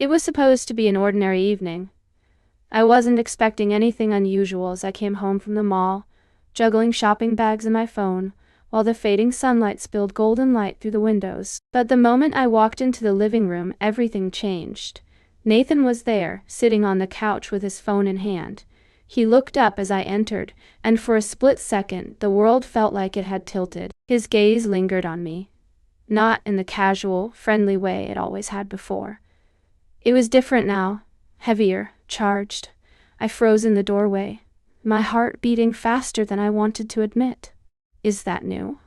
It was supposed to be an ordinary evening. I wasn't expecting anything unusual as I came home from the mall, juggling shopping bags and my phone, while the fading sunlight spilled golden light through the windows. But the moment I walked into the living room, everything changed. Nathan was there, sitting on the couch with his phone in hand. He looked up as I entered, and for a split second, the world felt like it had tilted. His gaze lingered on me, not in the casual, friendly way it always had before. It was different now, heavier, charged. I froze in the doorway, my heart beating faster than I wanted to admit. "Is that new?"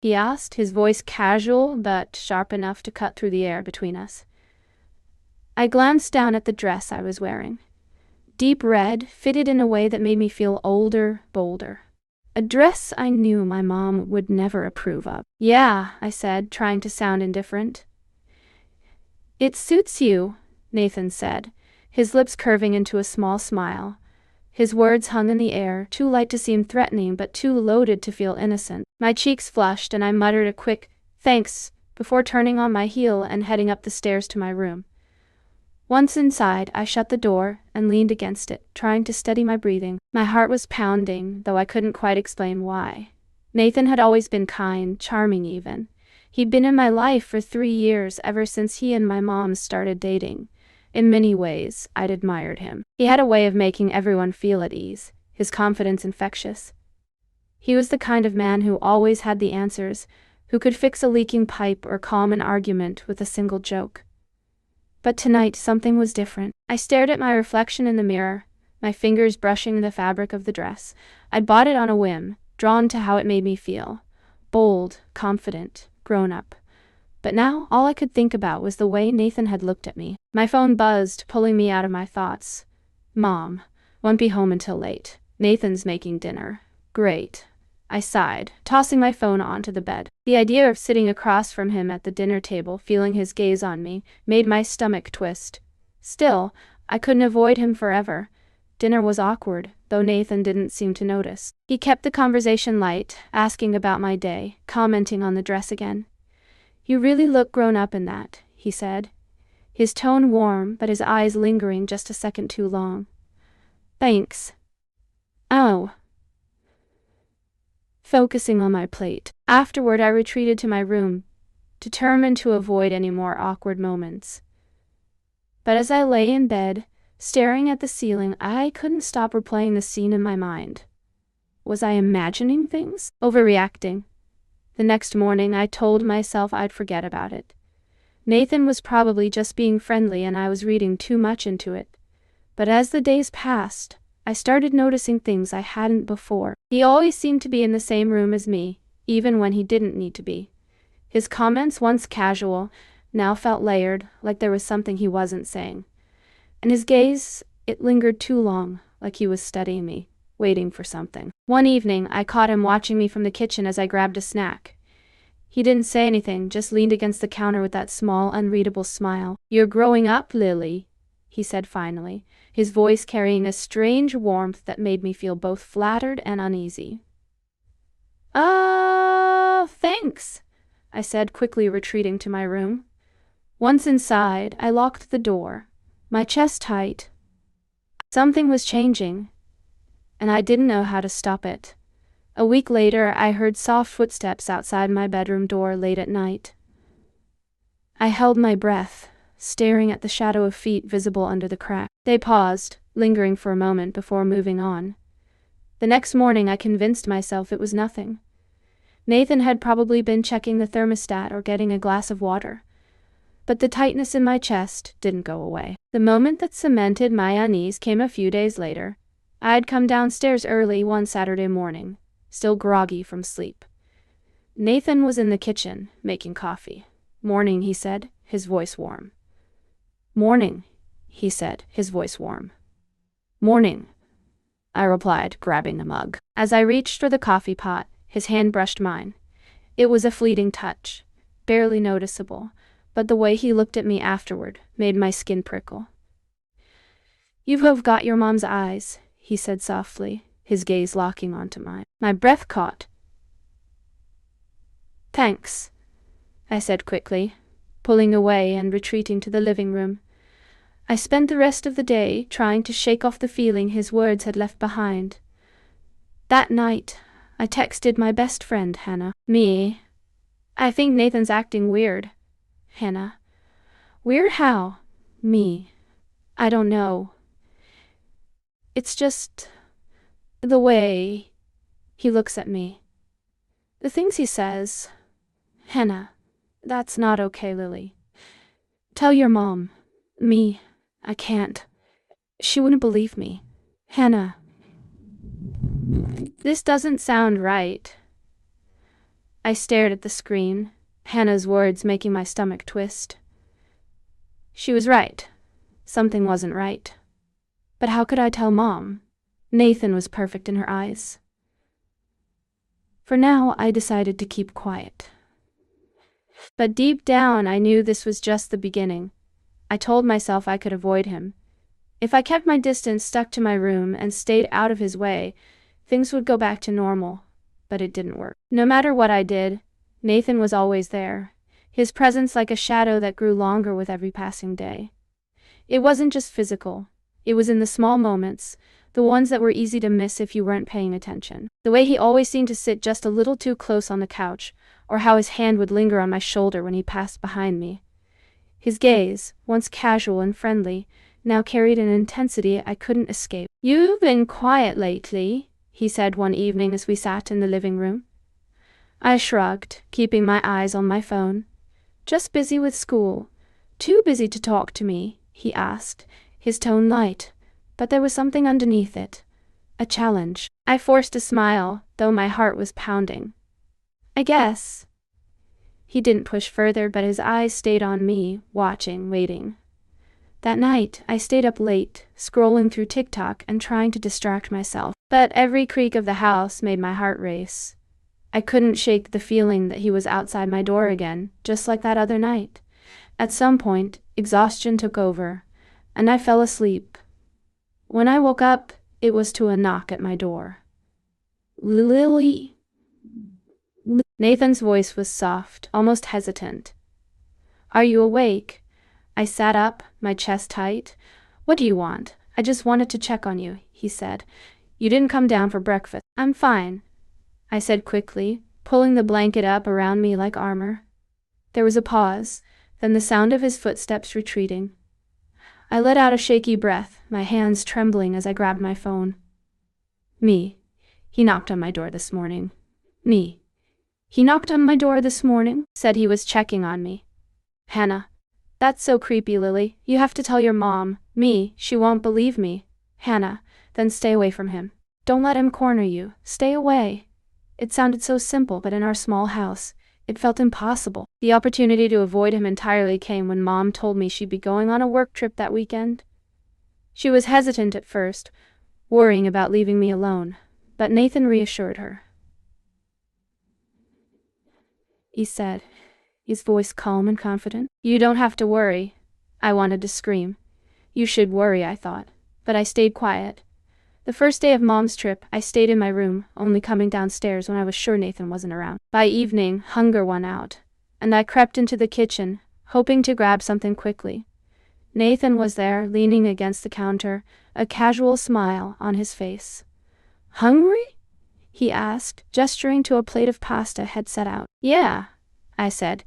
He asked, his voice casual but sharp enough to cut through the air between us. I glanced down at the dress I was wearing. Deep red, fitted in a way that made me feel older, bolder. A dress I knew my mom would never approve of. "Yeah," I said, trying to sound indifferent. "It suits you," Nathan said, his lips curving into a small smile. His words hung in the air, too light to seem threatening but too loaded to feel innocent. My cheeks flushed and I muttered a quick, "Thanks," before turning on my heel and heading up the stairs to my room. Once inside, I shut the door and leaned against it, trying to steady my breathing. My heart was pounding, though I couldn't quite explain why. Nathan had always been kind, charming even. He'd been in my life for 3 years, ever since he and my mom started dating. In many ways, I'd admired him. He had a way of making everyone feel at ease, his confidence infectious. He was the kind of man who always had the answers, who could fix a leaking pipe or calm an argument with a single joke. But tonight, something was different. I stared at my reflection in the mirror, my fingers brushing the fabric of the dress. I'd bought it on a whim, drawn to how it made me feel. Bold, confident, grown up. But now, all I could think about was the way Nathan had looked at me. My phone buzzed, pulling me out of my thoughts. "Mom, won't be home until late. Nathan's making dinner." "Great," I sighed, tossing my phone onto the bed. The idea of sitting across from him at the dinner table, feeling his gaze on me, made my stomach twist. Still, I couldn't avoid him forever. Dinner was awkward, though Nathan didn't seem to notice. He kept the conversation light, asking about my day, commenting on the dress again. "You really look grown up in that," he said, his tone warm but his eyes lingering just a second too long. "Thanks." "Oh." Focusing on my plate. Afterward, I retreated to my room, determined to avoid any more awkward moments. But as I lay in bed, staring at the ceiling, I couldn't stop replaying the scene in my mind. Was I imagining things? Overreacting? The next morning, I told myself I'd forget about it. Nathan was probably just being friendly and I was reading too much into it. But as the days passed, I started noticing things I hadn't before. He always seemed to be in the same room as me, even when he didn't need to be. His comments, once casual, now felt layered, like there was something he wasn't saying. And his gaze, it lingered too long, like he was studying me, waiting for something. One evening, I caught him watching me from the kitchen as I grabbed a snack. He didn't say anything, just leaned against the counter with that small, unreadable smile. "You're growing up, Lily," he said finally, his voice carrying a strange warmth that made me feel both flattered and uneasy. Thanks," I said, quickly retreating to my room. Once inside, I locked the door, my chest tight. Something was changing, and I didn't know how to stop it. A week later, I heard soft footsteps outside my bedroom door late at night. I held my breath, staring at the shadow of feet visible under the crack. They paused, lingering for a moment before moving on. The next morning, I convinced myself it was nothing. Nathan had probably been checking the thermostat or getting a glass of water. But the tightness in my chest didn't go away. The moment that cemented my unease came a few days later. I'd come downstairs early one Saturday morning, still groggy from sleep. Nathan was in the kitchen, making coffee. "Morning," he said, his voice warm. "Morning," he said, his voice warm. "Morning," I replied, grabbing the mug. As I reached for the coffee pot, his hand brushed mine. It was a fleeting touch, barely noticeable, but the way he looked at me afterward made my skin prickle. "You've got your mom's eyes," he said softly, his gaze locking onto mine. My breath caught. "Thanks," I said quickly, pulling away and retreating to the living room. I spent the rest of the day trying to shake off the feeling his words had left behind. That night, I texted my best friend, Hannah. Me. I think Nathan's acting weird. Hannah. Weird how? Me. I don't know. It's just the way he looks at me. The things he says. Hannah. That's not okay, Lily. Tell your mom. Me. I can't. She wouldn't believe me. Hannah. This doesn't sound right. I stared at the screen, Hannah's words making my stomach twist. She was right. Something wasn't right. But how could I tell Mom? Nathan was perfect in her eyes. For now, I decided to keep quiet. But deep down, I knew this was just the beginning. I told myself I could avoid him. If I kept my distance, stuck to my room, and stayed out of his way, things would go back to normal. But it didn't work. No matter what I did, Nathan was always there, his presence like a shadow that grew longer with every passing day. It wasn't just physical. It was in the small moments, the ones that were easy to miss if you weren't paying attention. The way he always seemed to sit just a little too close on the couch, or how his hand would linger on my shoulder when he passed behind me. His gaze, once casual and friendly, now carried an intensity I couldn't escape. "You've been quiet lately," he said one evening as we sat in the living room. I shrugged, keeping my eyes on my phone. "Just busy with school. Too busy to talk to me?" he asked, his tone light, but there was something underneath it. A challenge. I forced a smile, though my heart was pounding. "I guess." He didn't push further, but his eyes stayed on me, watching, waiting. That night, I stayed up late, scrolling through TikTok and trying to distract myself. But every creak of the house made my heart race. I couldn't shake the feeling that he was outside my door again, just like that other night. At some point, exhaustion took over, and I fell asleep. When I woke up, it was to a knock at my door. "Lily?" Nathan's voice was soft, almost hesitant. "Are you awake?" I sat up, my chest tight. "What do you want?" "I just wanted to check on you," he said. "You didn't come down for breakfast." "I'm fine," I said quickly, pulling the blanket up around me like armor. There was a pause, then the sound of his footsteps retreating. I let out a shaky breath, my hands trembling as I grabbed my phone. "Me. He knocked on my door this morning." "Me. He knocked on my door this morning?" Said he was checking on me. "Hannah. That's so creepy, Lily. You have to tell your mom." "Me. She won't believe me." "Hannah. Then stay away from him. Don't let him corner you. Stay away." It sounded so simple, but in our small house, it felt impossible. The opportunity to avoid him entirely came when Mom told me she'd be going on a work trip that weekend. She was hesitant at first, worrying about leaving me alone, but Nathan reassured her. He said, his voice calm and confident. "You don't have to worry." I wanted to scream. You should worry, I thought, but I stayed quiet. The first day of Mom's trip, I stayed in my room, only coming downstairs when I was sure Nathan wasn't around. By evening, hunger won out, and I crept into the kitchen, hoping to grab something quickly. Nathan was there, leaning against the counter, a casual smile on his face. "Hungry?" he asked, gesturing to a plate of pasta had set out. "Yeah," I said,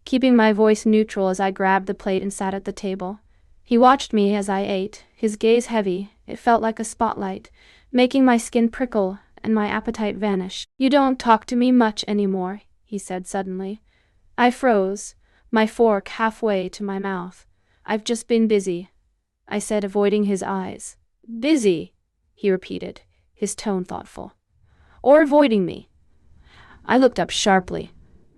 keeping my voice neutral as I grabbed the plate and sat at the table. He watched me as I ate, his gaze heavy. It felt like a spotlight, making my skin prickle and my appetite vanish. "You don't talk to me much anymore," he said suddenly. I froze, my fork halfway to my mouth. "I've just been busy," I said, avoiding his eyes. "Busy?" he repeated, his tone thoughtful. "Or avoiding me?" I looked up sharply,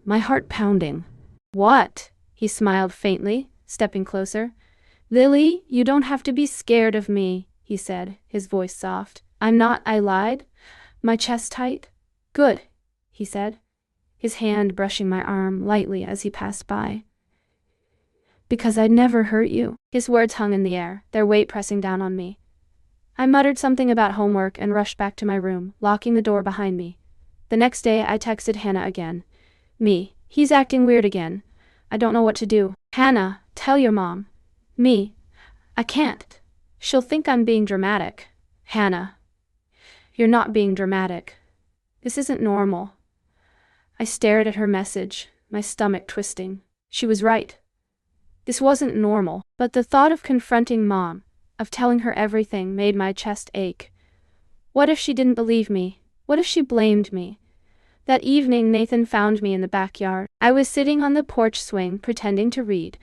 my heart pounding. "What?" he smiled faintly, stepping closer. "Lily, you don't have to be scared of me," he said, his voice soft. "I'm not," I lied, my chest tight. "Good," he said, his hand brushing my arm lightly as he passed by. "Because I'd never hurt you." His words hung in the air, their weight pressing down on me. I muttered something about homework and rushed back to my room, locking the door behind me. The next day, I texted Hannah again. "Me. He's acting weird again. I don't know what to do." Hannah, tell your mom. Me. I can't. She'll think I'm being dramatic. Hannah, you're not being dramatic. This isn't normal. I stared at her message, my stomach twisting. She was right. This wasn't normal, but the thought of confronting Mom, of telling her everything, made my chest ache. What if she didn't believe me? What if she blamed me? That evening, Nathan found me in the backyard. I was sitting on the porch swing, pretending to read,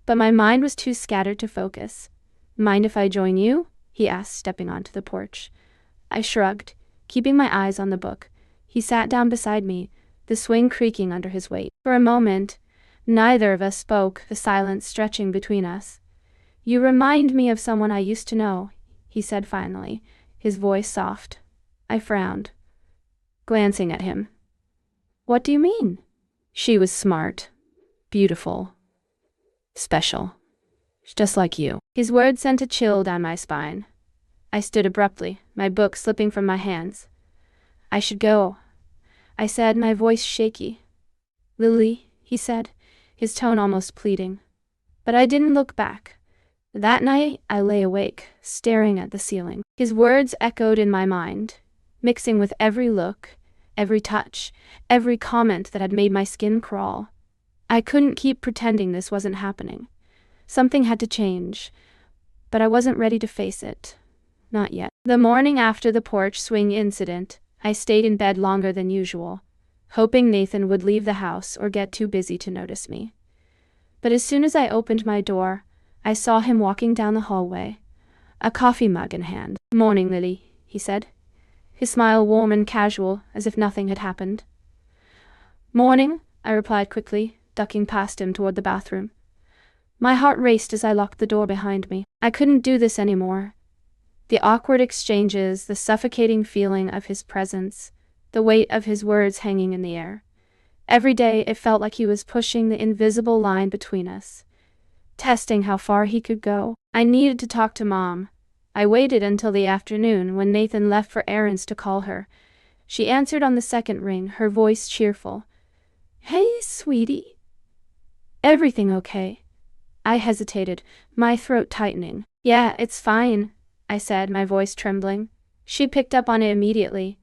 but my mind was too scattered to focus. Mind if I join you? He asked, stepping onto the porch. I shrugged, keeping my eyes on the book. He sat down beside me, the swing creaking under his weight. For a moment, neither of us spoke, the silence stretching between us. You remind me of someone I used to know, he said finally, his voice soft. I frowned, glancing at him. What do you mean? She was smart, beautiful, special, just like you. His words sent a chill down my spine. I stood abruptly, my book slipping from my hands. I should go, I said, my voice shaky. Lily, he said, his tone almost pleading. But I didn't look back. That night, I lay awake, staring at the ceiling. His words echoed in my mind, mixing with every look, every touch, every comment that had made my skin crawl. I couldn't keep pretending this wasn't happening. Something had to change, but I wasn't ready to face it. Not yet. The morning after the porch swing incident, I stayed in bed longer than usual, hoping Nathan would leave the house or get too busy to notice me. But as soon as I opened my door, I saw him walking down the hallway, a coffee mug in hand. Morning, Lily, he said, his smile warm and casual, as if nothing had happened. Morning, I replied quickly, ducking past him toward the bathroom. My heart raced as I locked the door behind me. I couldn't do this anymore. The awkward exchanges, the suffocating feeling of his presence, the weight of his words hanging in the air. Every day it felt like he was pushing the invisible line between us, testing how far he could go. I needed to talk to Mom. I waited until the afternoon when Nathan left for errands to call her. She answered on the second ring, her voice cheerful. Hey, sweetie. Everything okay? I hesitated, my throat tightening. Yeah, it's fine, I said, my voice trembling. She picked up on it immediately.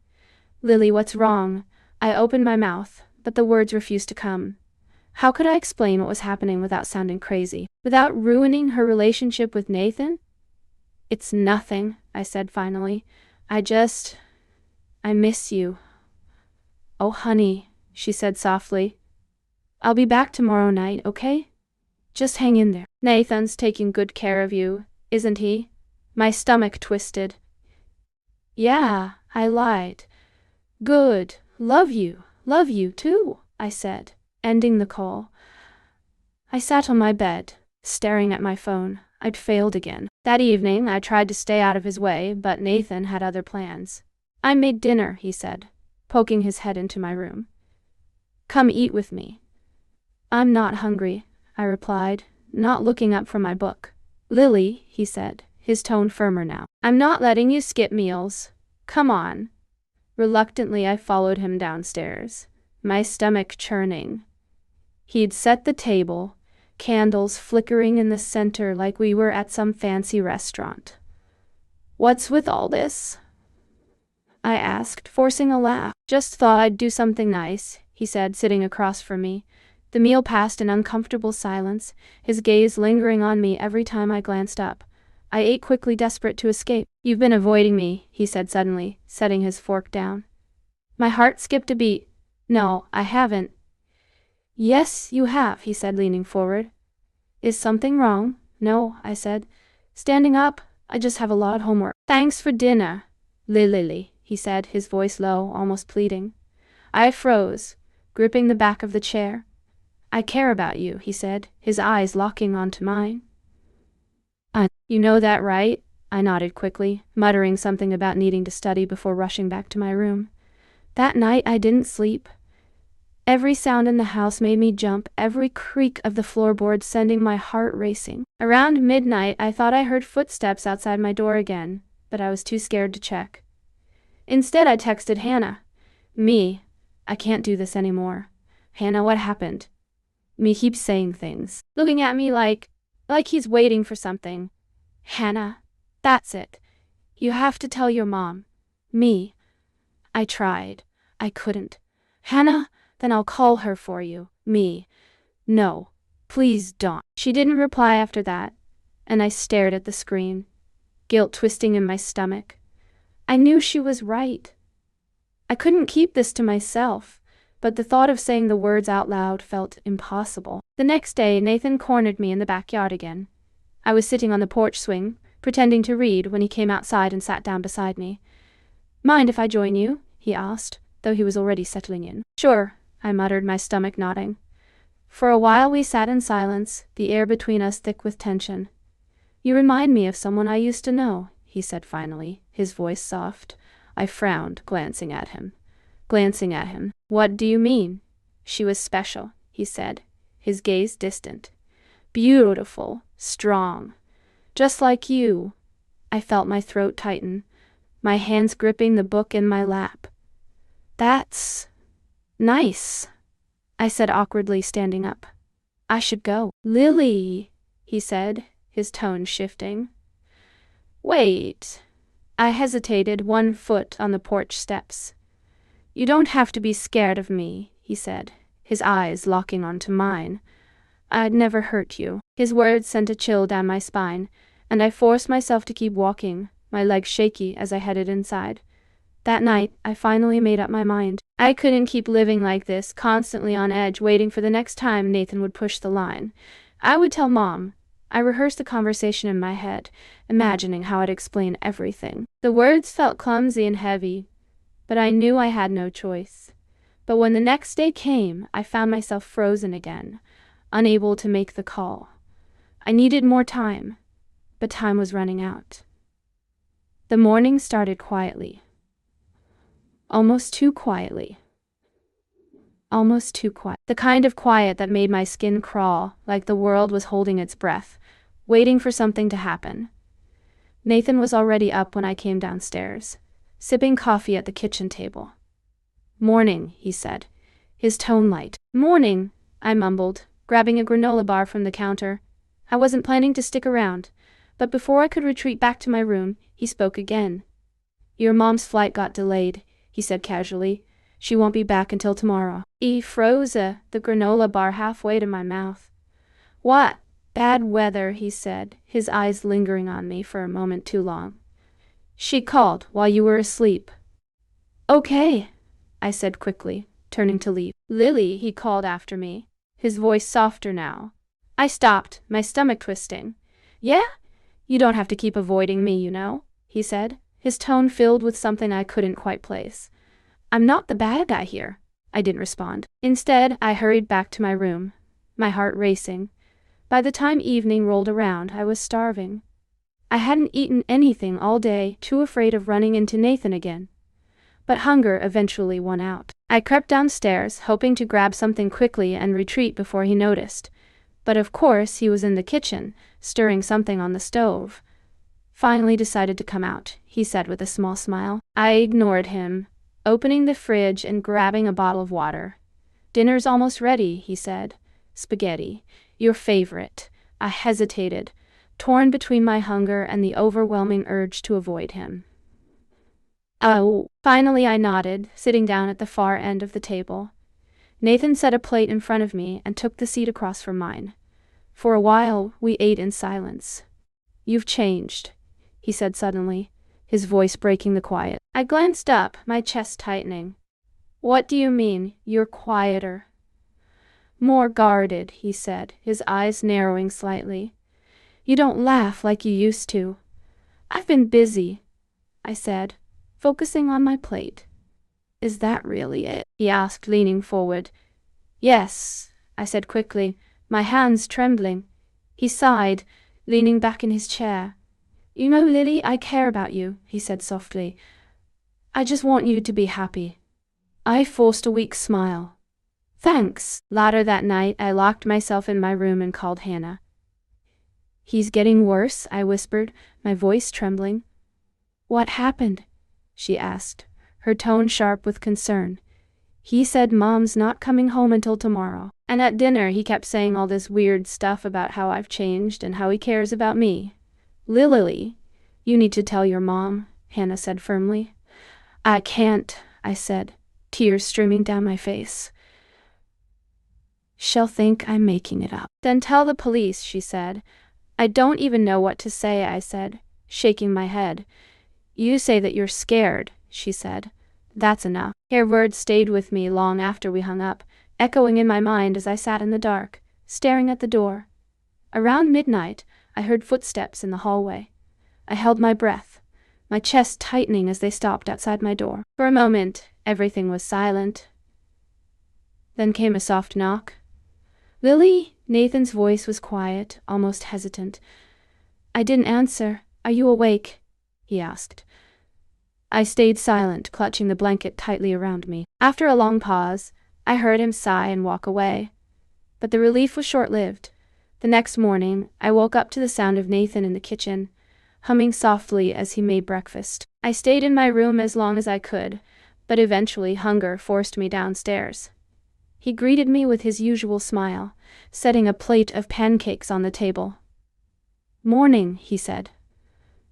Lily, what's wrong? I opened my mouth, but the words refused to come. How could I explain what was happening without sounding crazy? Without ruining her relationship with Nathan? It's nothing, I said finally. I miss you. Oh, honey, she said softly. I'll be back tomorrow night, okay? Just hang in there. Nathan's taking good care of you, isn't he? My stomach twisted. Yeah, I lied. Good. Love you too, I said, ending the call. I sat on my bed, staring at my phone. I'd failed again. That evening, I tried to stay out of his way, but Nathan had other plans. I made dinner, he said, poking his head into my room. Come eat with me. I'm not hungry, I replied, not looking up from my book. Lily, he said, his tone firmer now. I'm not letting you skip meals. Come on. Reluctantly, I followed him downstairs, my stomach churning. He'd set the table, candles flickering in the center like we were at some fancy restaurant. What's with all this? I asked, forcing a laugh. Just thought I'd do something nice, he said, sitting across from me. The meal passed in uncomfortable silence, his gaze lingering on me every time I glanced up. I ate quickly, desperate to escape. You've been avoiding me, he said suddenly, setting his fork down. My heart skipped a beat. No, I haven't. Yes, you have, he said, leaning forward. Is something wrong? No, I said, standing up. I just have a lot of homework. Thanks for dinner, Lily, he said, his voice low, almost pleading. I froze, gripping the back of the chair. I care about you, he said, his eyes locking onto mine. You know that, right? I nodded quickly, muttering something about needing to study before rushing back to my room. That night I didn't sleep. Every sound in the house made me jump, every creak of the floorboard sending my heart racing. Around midnight, I thought I heard footsteps outside my door again, but I was too scared to check. Instead, I texted Hannah. I can't do this anymore. Hannah, what happened? Me keeps saying things, looking at me like he's waiting for something. Hannah, that's it. You have to tell your mom. Me. I tried. I couldn't. Hannah, then I'll call her for you. Me. No. Please don't. She didn't reply after that, and I stared at the screen, guilt twisting in my stomach. I knew she was right. I couldn't keep this to myself, but the thought of saying the words out loud felt impossible. The next day, Nathan cornered me in the backyard again. I was sitting on the porch swing, pretending to read, when he came outside and sat down beside me. Mind if I join you? He asked, though he was already settling in. Sure, I muttered, my stomach nodding. For a while we sat in silence, the air between us thick with tension. You remind me of someone I used to know, he said finally, his voice soft. I frowned, glancing at him. What do you mean? She was special, he said, his gaze distant. Beautiful, strong. Just like you. I felt my throat tighten, my hands gripping the book in my lap. That's nice, I said awkwardly, standing up. I should go. Lily, he said, his tone shifting. Wait. I hesitated, one foot on the porch steps. You don't have to be scared of me, he said, his eyes locking onto mine. I'd never hurt you. His words sent a chill down my spine, and I forced myself to keep walking, my legs shaky as I headed inside. That night, I finally made up my mind. I couldn't keep living like this, constantly on edge, waiting for the next time Nathan would push the line. I would tell Mom. I rehearsed the conversation in my head, imagining how I'd explain everything. The words felt clumsy and heavy, but I knew I had no choice. But when the next day came, I found myself frozen again, unable to make the call. I needed more time, but time was running out. The morning started quietly. Almost too quietly. The kind of quiet that made my skin crawl, like the world was holding its breath, waiting for something to happen. Nathan was already up when I came downstairs, sipping coffee at the kitchen table. Morning, he said, his tone light. Morning, I mumbled, grabbing a granola bar from the counter. I wasn't planning to stick around, but before I could retreat back to my room, he spoke again. Your mom's flight got delayed, he said casually. She won't be back until tomorrow. He froze the granola bar halfway to my mouth. What? Bad weather, he said, his eyes lingering on me for a moment too long. She called while you were asleep. Okay, I said quickly, turning to leave. Lily, he called after me, his voice softer now. I stopped, my stomach twisting. Yeah? You don't have to keep avoiding me, you know, he said, his tone filled with something I couldn't quite place. I'm not the bad guy here. I didn't respond. Instead, I hurried back to my room, my heart racing. By the time evening rolled around, I was starving. I hadn't eaten anything all day, too afraid of running into Nathan again. But hunger eventually won out. I crept downstairs, hoping to grab something quickly and retreat before he noticed. But of course, he was in the kitchen, stirring something on the stove. Finally decided to come out, he said with a small smile. I ignored him, opening the fridge and grabbing a bottle of water. Dinner's almost ready, he said. Spaghetti. Your favorite. I hesitated, torn between my hunger and the overwhelming urge to avoid him. Oh. Finally I nodded, sitting down at the far end of the table. Nathan set a plate in front of me and took the seat across from mine. For a while, we ate in silence. You've changed, he said suddenly, his voice breaking the quiet. I glanced up, my chest tightening. What do you mean, you're quieter? More guarded, he said, his eyes narrowing slightly. You don't laugh like you used to. I've been busy, I said, focusing on my plate. Is that really it? He asked, leaning forward. Yes, I said quickly, my hands trembling. He sighed, leaning back in his chair. You know, Lily, I care about you, he said softly. I just want you to be happy. I forced a weak smile. Thanks. Later that night, I locked myself in my room and called Hannah. He's getting worse, I whispered, my voice trembling. What happened? She asked, her tone sharp with concern. He said Mom's not coming home until tomorrow. And at dinner he kept saying all this weird stuff about how I've changed and how he cares about me. Lily, you need to tell your mom, Hannah said firmly. I can't, I said, tears streaming down my face. She'll think I'm making it up. Then tell the police, she said. I don't even know what to say, I said, shaking my head. You say that you're scared, she said. That's enough. Her words stayed with me long after we hung up, echoing in my mind as I sat in the dark, staring at the door. Around midnight, I heard footsteps in the hallway. I held my breath, my chest tightening as they stopped outside my door. For a moment, everything was silent. Then came a soft knock. Lily? Nathan's voice was quiet, almost hesitant. I didn't answer. Are you awake? He asked. I stayed silent, clutching the blanket tightly around me. After a long pause, I heard him sigh and walk away. But the relief was short-lived. The next morning, I woke up to the sound of Nathan in the kitchen, humming softly as he made breakfast. I stayed in my room as long as I could, but eventually hunger forced me downstairs. He greeted me with his usual smile, setting a plate of pancakes on the table. Morning, he said.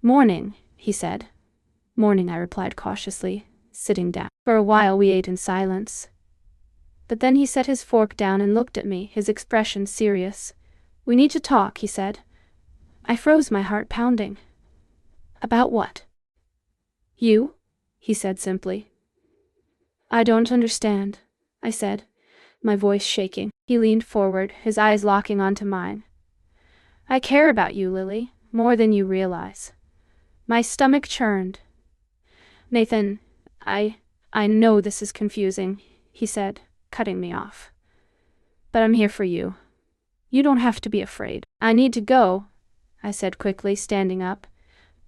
Morning, he said. Morning, I replied cautiously, sitting down. For a while we ate in silence. But then he set his fork down and looked at me, his expression serious. We need to talk, he said. I froze, my heart pounding. About what? You, he said simply. I don't understand, I said, my voice shaking. He leaned forward, his eyes locking onto mine. I care about you, Lily, more than you realize. My stomach churned. Nathan, I know this is confusing, he said, cutting me off. But I'm here for you. You don't have to be afraid. I need to go, I said quickly, standing up.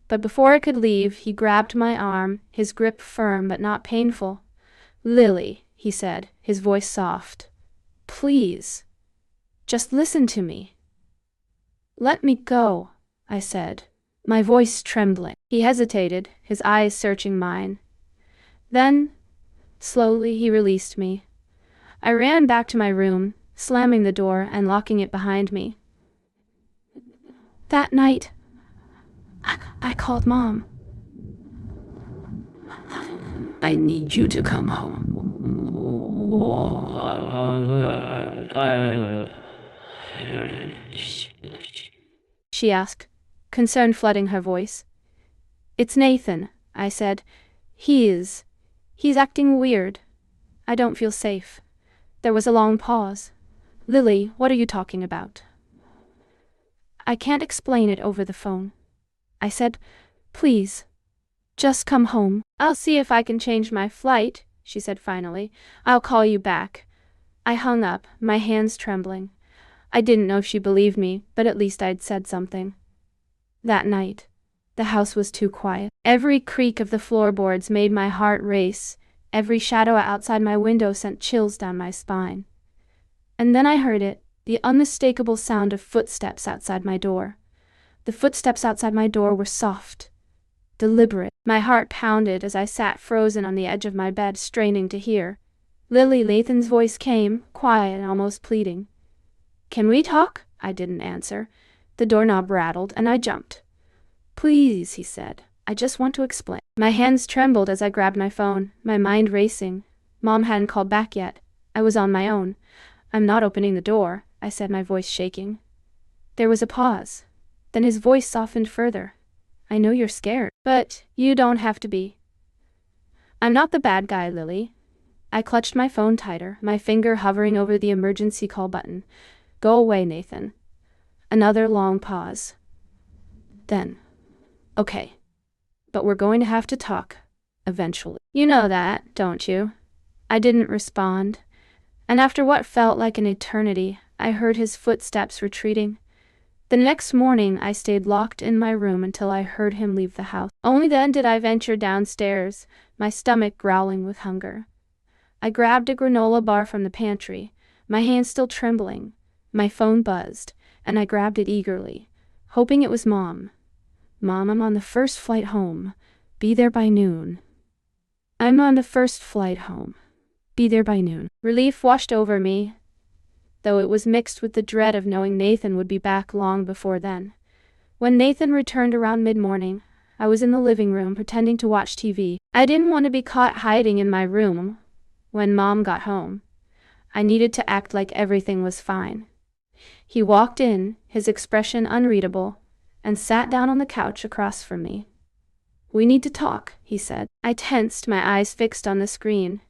But before I could leave, he grabbed my arm, his grip firm but not painful. Lily, he said, his voice soft. Please, just listen to me. Let me go, I said, my voice trembling. He hesitated, his eyes searching mine. Then, slowly, he released me. I ran back to my room, slamming the door and locking it behind me. That night, I called Mom. I need you to come home. She asked, concern flooding her voice. It's Nathan, I said. He's acting weird. I don't feel safe. There was a long pause. Lily, what are you talking about? I can't explain it over the phone. I said, please, just come home. I'll see if I can change my flight, she said finally. I'll call you back. I hung up, my hands trembling. I didn't know if she believed me, but at least I'd said something. That night, the house was too quiet. Every creak of the floorboards made my heart race. Every shadow outside my window sent chills down my spine. And then I heard it, the unmistakable sound of footsteps outside my door. The footsteps outside my door were soft, deliberate. My heart pounded as I sat frozen on the edge of my bed, straining to hear. Lily, Nathan's voice came, quiet and almost pleading. Can we talk? I didn't answer. The doorknob rattled, and I jumped. Please, he said. I just want to explain. My hands trembled as I grabbed my phone, my mind racing. Mom hadn't called back yet. I was on my own. I'm not opening the door, I said, my voice shaking. There was a pause. Then his voice softened further. I know you're scared, but you don't have to be. I'm not the bad guy, Lily. I clutched my phone tighter, my finger hovering over the emergency call button. Go away, Nathan. Another long pause. Then, okay, but we're going to have to talk, eventually. You know that, don't you? I didn't respond, and after what felt like an eternity, I heard his footsteps retreating. The next morning, I stayed locked in my room until I heard him leave the house. Only then did I venture downstairs, my stomach growling with hunger. I grabbed a granola bar from the pantry, my hands still trembling. My phone buzzed, and I grabbed it eagerly, hoping it was Mom. Mom, I'm on the first flight home. Be there by noon. I'm on the first flight home. Be there by noon. Relief washed over me, though it was mixed with the dread of knowing Nathan would be back long before then. When Nathan returned around mid-morning, I was in the living room pretending to watch TV. I didn't want to be caught hiding in my room when Mom got home. I needed to act like everything was fine. He walked in, his expression unreadable, and sat down on the couch across from me. "We need to talk," he said. I tensed, my eyes fixed on the screen.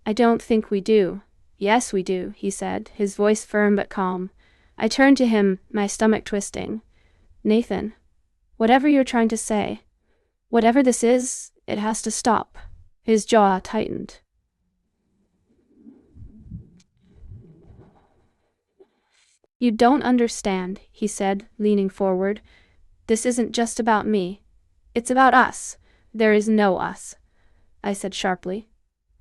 "I don't think we do." "Yes, we do," he said, his voice firm but calm. I turned to him, my stomach twisting. "Nathan, whatever you're trying to say, whatever this is, it has to stop." His jaw tightened. "You don't understand," he said, leaning forward. "This isn't just about me. It's about us. There is no us," I said sharply,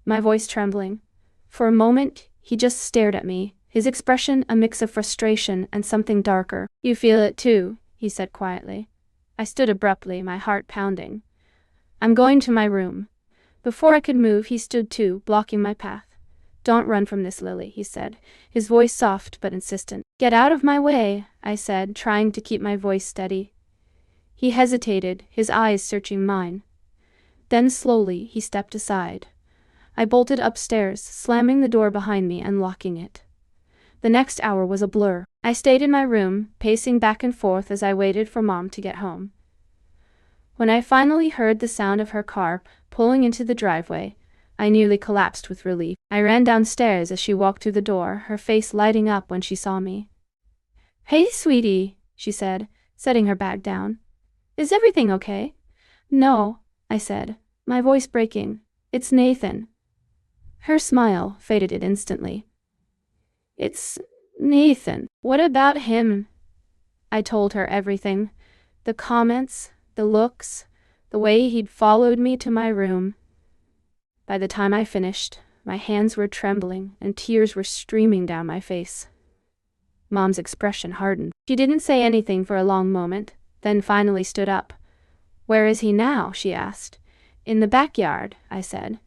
my voice trembling. For a moment, he just stared at me, his expression a mix of frustration and something darker. "You feel it too," he said quietly. I stood abruptly, my heart pounding. "I'm going to my room." Before I could move, he stood too, blocking my path. "Don't run from this, Lily," he said, his voice soft but insistent. "Get out of my way," I said, trying to keep my voice steady. He hesitated, his eyes searching mine. Then slowly, he stepped aside. I bolted upstairs, slamming the door behind me and locking it. The next hour was a blur. I stayed in my room, pacing back and forth as I waited for Mom to get home. When I finally heard the sound of her car pulling into the driveway, I nearly collapsed with relief. I ran downstairs as she walked through the door, her face lighting up when she saw me. "Hey, sweetie," she said, setting her bag down. "Is everything okay?" "No," I said, my voice breaking. "It's Nathan." Her smile faded instantly. "It's Nathan. What about him?" I told her everything. The comments, the looks, the way he'd followed me to my room. By the time I finished, my hands were trembling and tears were streaming down my face. Mom's expression hardened. She didn't say anything for a long moment, then finally stood up. "Where is he now?" she asked. "In the backyard," I said,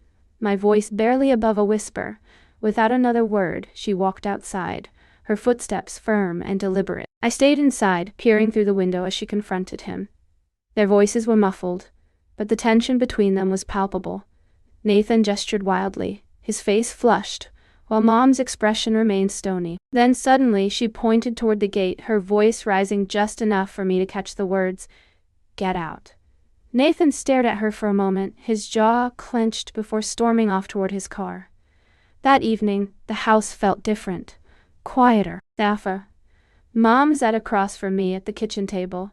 my voice barely above a whisper. Without another word, she walked outside, her footsteps firm and deliberate. I stayed inside, peering through the window as she confronted him. Their voices were muffled, but the tension between them was palpable. Nathan gestured wildly, his face flushed, while Mom's expression remained stony. Then suddenly she pointed toward the gate, her voice rising just enough for me to catch the words, "Get out." Nathan stared at her for a moment, his jaw clenched before storming off toward his car. That evening, the house felt different, quieter. Safa. Mom sat across from me at the kitchen table,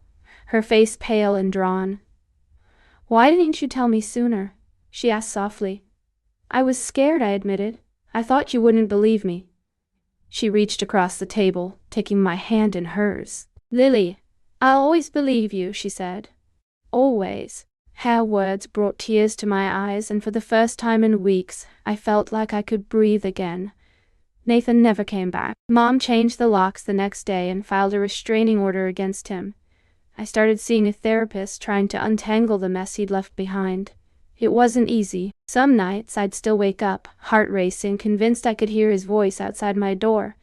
her face pale and drawn. "Why didn't you tell me sooner?" she asked softly. "I was scared," I admitted. "I thought you wouldn't believe me." She reached across the table, taking my hand in hers. "Lily, I'll always believe you," she said. "Always." Her words brought tears to my eyes, and for the first time in weeks, I felt like I could breathe again. Nathan never came back. Mom changed the locks the next day and filed a restraining order against him. I started seeing a therapist, trying to untangle the mess he'd left behind. It wasn't easy. Some nights I'd still wake up, heart racing, convinced I could hear his voice outside my door.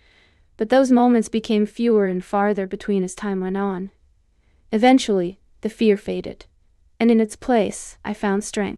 But those moments became fewer and farther between as time went on. Eventually, the fear faded, and in its place, I found strength.